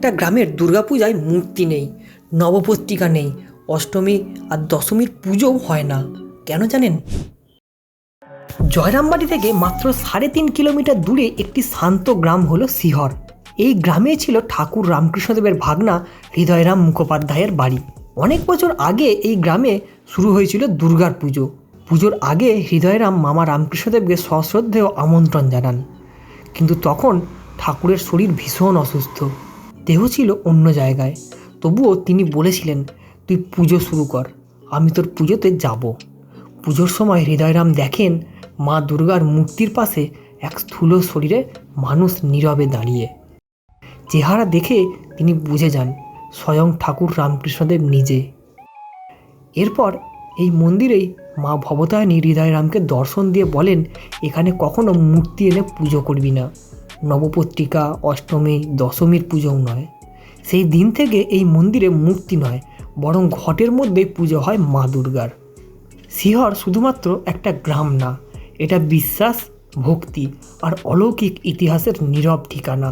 একটা গ্রামের দুর্গাপূজায় মূর্তি নেই, নবপত্রিকা নেই, অষ্টমী আর দশমীর পুজোও হয় না। কেন জানেন? জয়রামবাটি থেকে মাত্র 3.5 কিলোমিটার দূরে একটি শান্ত গ্রাম হলো শিহর। এই গ্রামে ছিল ঠাকুর রামকৃষ্ণদেবের ভাগনা হৃদয়রাম মুখোপাধ্যায়ের বাড়ি। অনেক বছর আগে এই গ্রামে শুরু হয়েছিল দুর্গার পুজো। পুজোর আগে হৃদয়রাম মামা রামকৃষ্ণদেবকে সশ্রদ্ধেয় আমন্ত্রণ জানান, কিন্তু তখন ঠাকুরের শরীর ভীষণ অসুস্থ, দেহ ছিল অন্য জায়গায়। তবুও তিনি বলেছিলেন, তুই পুজো শুরু কর, আমি তোর পুজোতে যাব। পুজোর সময় হৃদয়রাম দেখেন মা দুর্গার মূর্তির পাশে এক স্থূল শরীরে মানুষ নীরবে দাঁড়িয়ে। চেহারা দেখে তিনি বুঝে যান স্বয়ং ঠাকুর রামকৃষ্ণদেব নিজে। এরপর এই মন্দিরেই মা ভবতারিণী হৃদয়রামকে দর্শন দিয়ে বলেন, এখানে কখনো মূর্তি এনে পুজো করবি না, নবপত্রিকা, অষ্টমী, দশমীর পুজোও নয়। সেই দিন থেকে এই মন্দিরে মূর্তি নয়, বরং ঘটের মধ্যেই পুজো হয় মা দুর্গার। শিহর শুধুমাত্র একটা গ্রাম না, এটা বিশ্বাস, ভক্তি আর অলৌকিক ইতিহাসের নীরব ঠিকানা।